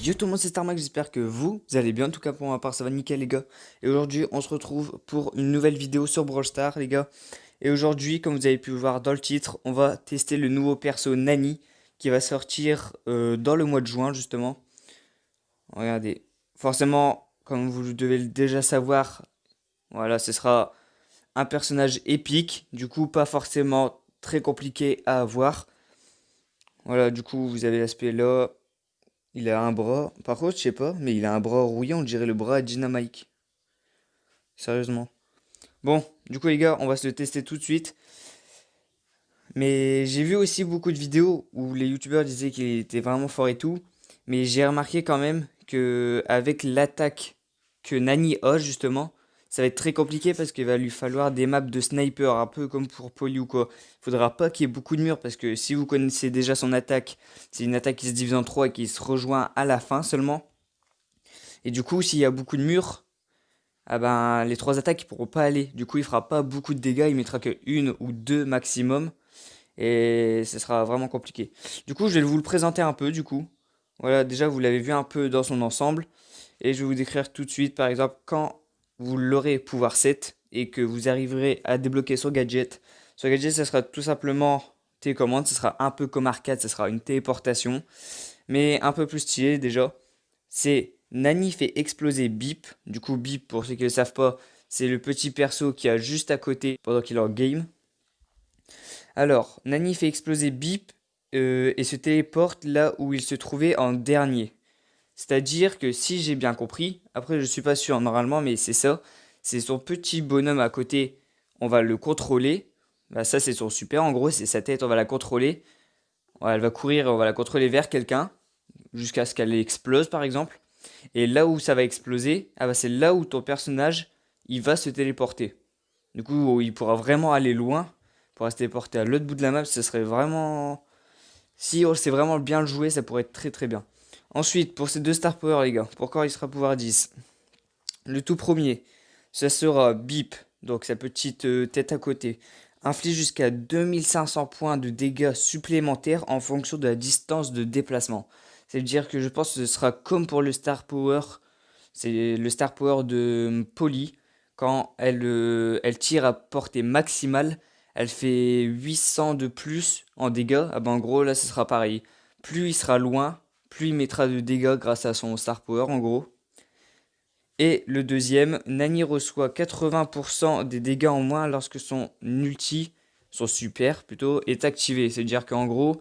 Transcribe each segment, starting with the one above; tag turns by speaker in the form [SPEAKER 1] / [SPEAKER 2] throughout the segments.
[SPEAKER 1] Yo tout le monde, c'est Starmac, j'espère que vous allez bien, en tout cas pour ma part ça va nickel les gars. Et aujourd'hui on se retrouve pour une nouvelle vidéo sur Brawl Stars les gars. Et aujourd'hui, comme vous avez pu voir dans le titre, on va tester le nouveau perso Nani qui va sortir dans le mois de juin justement. Regardez, forcément comme vous devez le déjà savoir, voilà, ce sera un personnage épique, du coup pas forcément très compliqué à avoir. Voilà, du coup vous avez l'aspect là. Il a un bras. Par contre, je sais pas, mais il a un bras rouillé, on dirait le bras à Dynamite. Sérieusement. Bon, du coup, les gars, on va se le tester tout de suite. Mais j'ai vu aussi beaucoup de vidéos où les youtubeurs disaient qu'il était vraiment fort et tout. Mais j'ai remarqué quand même que avec l'attaque que Nani a, justement, ça va être très compliqué parce qu'il va lui falloir des maps de sniper, un peu comme pour Poly ou quoi. Faudra pas qu'il y ait beaucoup de murs parce que si vous connaissez déjà son attaque, c'est une attaque qui se divise en trois et qui se rejoint à la fin seulement. Et du coup, s'il y a beaucoup de murs, ah ben, les trois attaques ils pourront pas aller. Du coup, il fera pas beaucoup de dégâts, il mettra que une ou deux maximum. Et ce sera vraiment compliqué. Du coup, je vais vous le présenter un peu, du coup. Voilà, déjà, vous l'avez vu un peu dans son ensemble. Et je vais vous décrire tout de suite, par exemple, quand vous l'aurez pouvoir 7 et que vous arriverez à débloquer son gadget. Son gadget, ça sera tout simplement télécommande, ce sera un peu comme arcade, ce sera une téléportation, mais un peu plus stylé déjà. C'est Nani fait exploser Bip. Du coup, Bip, pour ceux qui ne le savent pas, c'est le petit perso qui a juste à côté pendant qu'il est en game. Alors, Nani fait exploser Bip et se téléporte là où il se trouvait en dernier. C'est-à-dire que si j'ai bien compris, après je suis pas sûr normalement, mais c'est ça, c'est son petit bonhomme à côté, on va le contrôler. Bah, ça c'est son super, en gros c'est sa tête, on va la contrôler. Ouais, elle va courir, on va la contrôler vers quelqu'un, jusqu'à ce qu'elle explose par exemple. Et là où ça va exploser, ah bah c'est là où ton personnage, il va se téléporter. Du coup, il pourra vraiment aller loin, il pourra se téléporter à l'autre bout de la map, ce serait vraiment... Si on sait vraiment bien le jouer, ça pourrait être très très bien. Ensuite, pour ces deux Star Power, les gars, pour quand il sera pouvoir 10, le tout premier, ça sera Beep, donc sa petite tête à côté, inflige jusqu'à 2500 points de dégâts supplémentaires en fonction de la distance de déplacement. C'est-à-dire que je pense que ce sera comme pour le Star Power, c'est le Star Power de Polly, quand elle tire à portée maximale, elle fait 800 de plus en dégâts. Ah ben en gros, là, ce sera pareil. Plus il sera loin, plus il mettra de dégâts grâce à son Star Power, en gros. Et le deuxième, Nani reçoit 80% des dégâts en moins lorsque son ulti, son super plutôt, est activé. C'est-à-dire qu'en gros,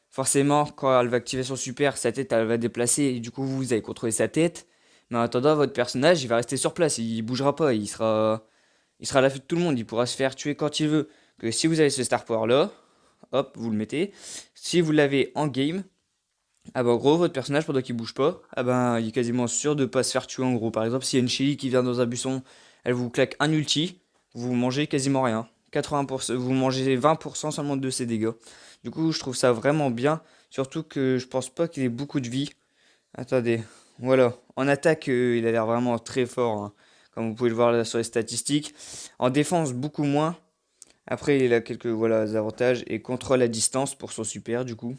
[SPEAKER 1] forcément, quand elle va activer son super, sa tête elle va déplacer et du coup vous allez contrôler sa tête. Mais en attendant, votre personnage il va rester sur place, il bougera pas, il sera à l'affût de tout le monde, il pourra se faire tuer quand il veut. Que si vous avez ce Star Power là, hop, vous le mettez. Si vous l'avez en game, ah bah en gros votre personnage pendant qu'il bouge pas, ah ben il est quasiment sûr de pas se faire tuer en gros. Par exemple, s'il y a une Shelly qui vient dans un buisson, elle vous claque un ulti, vous mangez quasiment rien. 80%, vous mangez 20% seulement de ses dégâts. Du coup, je trouve ça vraiment bien, surtout que je pense pas qu'il ait beaucoup de vie. Attendez, voilà. En attaque, il a l'air vraiment très fort, hein, comme vous pouvez le voir là sur les statistiques. En défense, beaucoup moins. Après, il a quelques voilà, avantages et contrôle à distance pour son super du coup.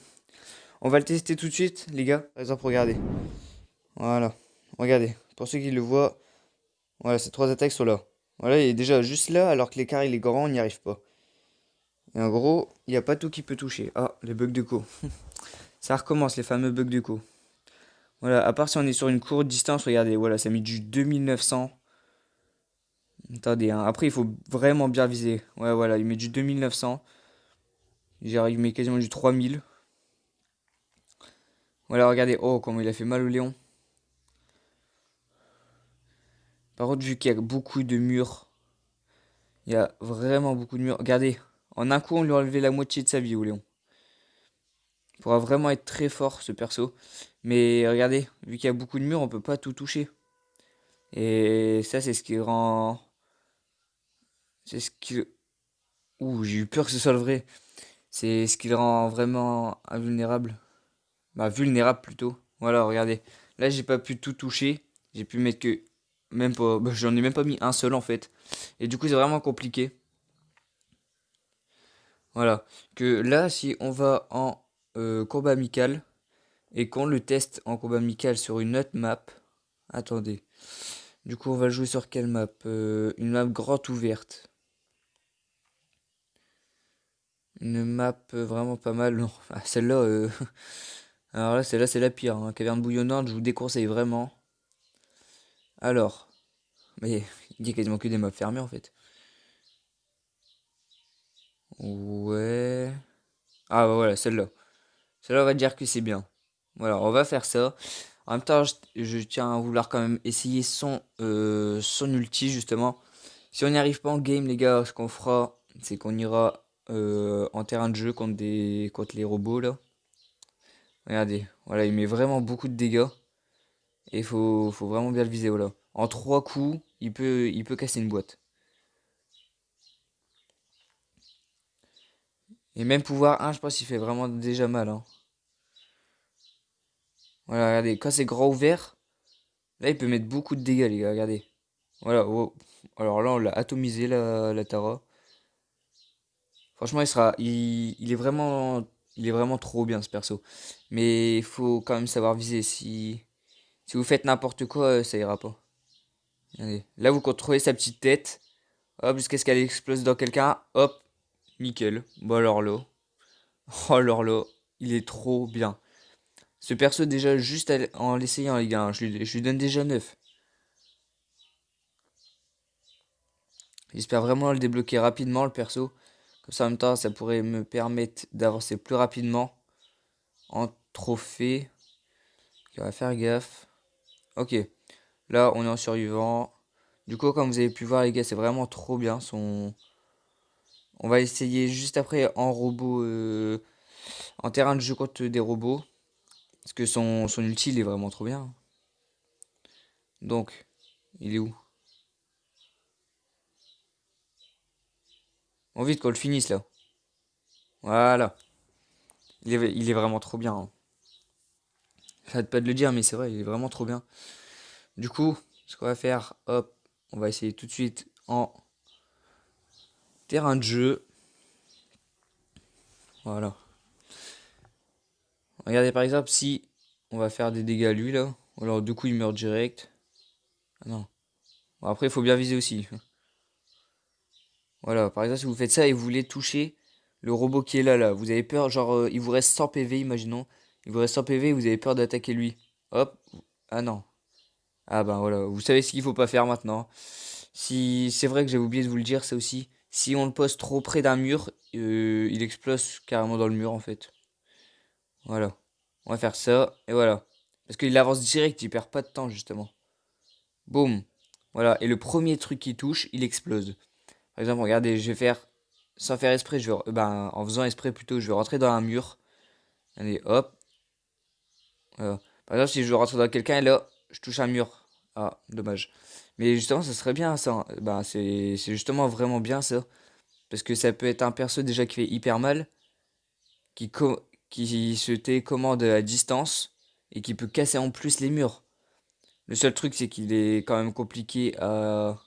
[SPEAKER 1] On va le tester tout de suite, les gars. Par exemple, regardez. Voilà. Regardez. Pour ceux qui le voient, voilà, ces trois attaques sont là. Voilà, il est déjà juste là, alors que l'écart il est grand, on n'y arrive pas. Et en gros, il n'y a pas tout qui peut toucher. Ah, les bugs de co. Ça recommence, les fameux bugs de co. Voilà, à part si on est sur une courte distance, regardez, voilà, ça met du 2900. Attendez, hein. Après, il faut vraiment bien viser. Ouais, voilà, il met du 2900. Il met quasiment du 3000. Voilà, regardez. Oh, comment il a fait mal au Léon. Par contre, vu qu'il y a beaucoup de murs, il y a vraiment beaucoup de murs. Regardez, en un coup, on lui a enlevé la moitié de sa vie au Léon. Il pourra vraiment être très fort, ce perso. Mais regardez, vu qu'il y a beaucoup de murs, on peut pas tout toucher. Et ça, c'est ce qui rend... C'est ce qui... Ouh, j'ai eu peur que ce soit le vrai. C'est ce qui le rend vraiment invulnérable. Bah, vulnérable plutôt. Voilà, regardez. Là, j'ai pas pu tout toucher. J'ai pu mettre que... Même pas... Bah, j'en ai même pas mis un seul, en fait. Et du coup, c'est vraiment compliqué. Voilà. Que là, si on va en combat amical, et qu'on le teste en combat amical sur une autre map. Attendez. Du coup, on va jouer sur quelle map? Une map grande ouverte. Une map vraiment pas mal. Non, ah, celle-là, alors là, celle-là, c'est la pire, hein. Caverne bouillonnante, je vous déconseille vraiment. Alors, mais il y a quasiment que des maps fermées en fait. Ouais. Ah bah voilà, celle-là. Celle-là, on va dire que c'est bien. Voilà, on va faire ça. En même temps, je tiens à vouloir quand même essayer son ulti, justement. Si on n'y arrive pas en game, les gars, ce qu'on fera, c'est qu'on ira en terrain de jeu contre les robots, là. Regardez, voilà, il met vraiment beaucoup de dégâts. Et faut vraiment bien le viser, voilà. En 3 coups, il peut casser une boîte. Et même pouvoir 1, je pense qu'il fait vraiment déjà mal, hein. Voilà, regardez, quand c'est grand ouvert, là, il peut mettre beaucoup de dégâts, les gars, regardez. Voilà, oh. Alors là, on l'a atomisé, la Tara. Franchement, il est vraiment trop bien, ce perso. Mais il faut quand même savoir viser. Si vous faites n'importe quoi, ça ira pas. Regardez. Là, vous contrôlez sa petite tête. Hop, jusqu'à ce qu'elle explose dans quelqu'un. Hop, nickel. Bon alors là. Oh alors là, il est trop bien. Ce perso, déjà, juste en l'essayant, les gars, hein, je lui donne déjà 9. J'espère vraiment le débloquer rapidement, le perso. Comme ça, en même temps, ça pourrait me permettre d'avancer plus rapidement en trophée. Ok, on va faire gaffe. Ok, là, on est en survivant. Du coup, comme vous avez pu voir, les gars, c'est vraiment trop bien. On va essayer juste après en robot, en terrain de jeu contre des robots. Parce que son ulti, il est vraiment trop bien. Donc, il est où? On vite qu'on le finisse là. Voilà. Il est vraiment trop bien, hein. J'arrête pas de le dire, mais c'est vrai, il est vraiment trop bien. Du coup, ce qu'on va faire, hop, on va essayer tout de suite en terrain de jeu. Voilà. Regardez par exemple si on va faire des dégâts à lui là. Alors du coup il meurt direct. Ah non. Bon, après il faut bien viser aussi. Voilà, par exemple si vous faites ça et vous voulez toucher le robot qui est là. Vous avez peur, genre il vous reste 100 PV, imaginons. Il vous reste 100 PV et vous avez peur d'attaquer lui. Hop. Ah non. Ah ben voilà, vous savez ce qu'il faut pas faire maintenant. Si c'est vrai que j'avais oublié de vous le dire, ça aussi. Si on le pose trop près d'un mur, il explose carrément dans le mur en fait. Voilà. On va faire ça et voilà. Parce qu'il avance direct, il perd pas de temps justement. Boum. Voilà. Et le premier truc qui touche, il explose. Par exemple, regardez, je vais faire sans faire exprès, ben en faisant exprès plutôt, je vais rentrer dans un mur. Allez, hop. Voilà. Par exemple, si je veux rentrer dans quelqu'un et là, je touche un mur. Ah, dommage. Mais justement, ça serait bien ça, hein. Ben c'est justement vraiment bien ça. Parce que ça peut être un perso déjà qui fait hyper mal, qui se télécommande à distance et qui peut casser en plus les murs. Le seul truc, c'est qu'il est quand même compliqué à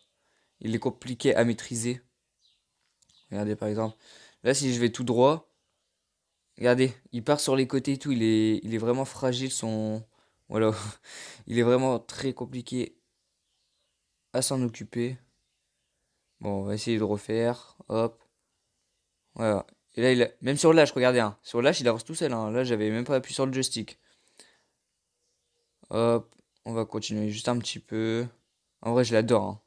[SPEAKER 1] maîtriser. Regardez par exemple. Là, si je vais tout droit, regardez, il part sur les côtés et tout. Il est vraiment fragile. Voilà. Il est vraiment très compliqué à s'en occuper. Bon, on va essayer de refaire. Hop. Voilà. Et là, même sur l'âge, regardez, hein. Sur l'âge, il avance tout seul, hein. Là, j'avais même pas appuyé sur le joystick. Hop. On va continuer juste un petit peu. En vrai, je l'adore, hein.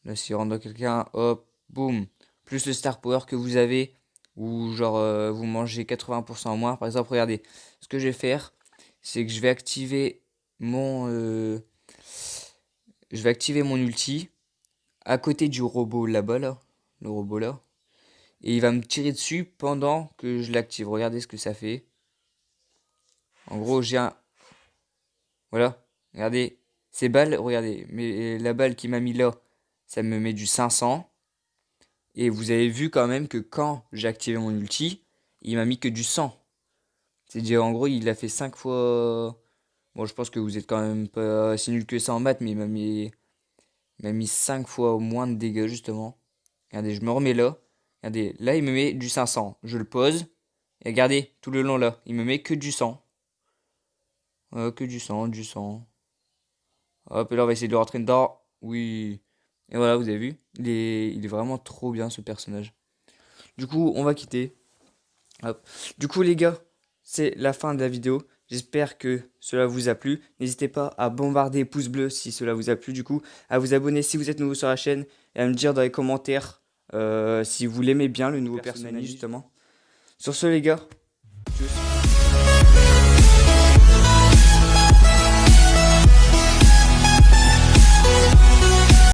[SPEAKER 1] Là, s'il rentre dans quelqu'un, hop, boum. Plus le star power que vous avez, ou genre vous mangez 80% en moins. Par exemple, regardez, ce que je vais faire, c'est que mon, euh, je vais activer mon ulti à côté du robot là-bas, là, le robot là, et il va me tirer dessus pendant que je l'active. Regardez ce que ça fait. En gros, voilà, regardez, ces balles, regardez, mais la balle qui m'a mis là, ça me met du 500. Et vous avez vu quand même que quand j'ai activé mon ulti, il m'a mis que du 100. C'est-à-dire en gros il a fait 5 fois. Bon je pense que vous êtes quand même pas si nul que ça en maths, mais il m'a mis 5 fois moins de dégâts justement. Regardez, je me remets là. Regardez, là il me met du 500. Je le pose. Et regardez, tout le long là, il me met que du 100. Que du sang, du sang. Hop, et là, on va essayer de le rentrer dedans. Oui. Et voilà, vous avez vu, il est vraiment trop bien ce personnage. Du coup, on va quitter. Hop. Du coup, les gars, c'est la fin de la vidéo. J'espère que cela vous a plu. N'hésitez pas à bombarder pouce bleu si cela vous a plu. Du coup, à vous abonner si vous êtes nouveau sur la chaîne et à me dire dans les commentaires si vous l'aimez bien, le nouveau personnage justement. Sur ce, les gars, tchuss.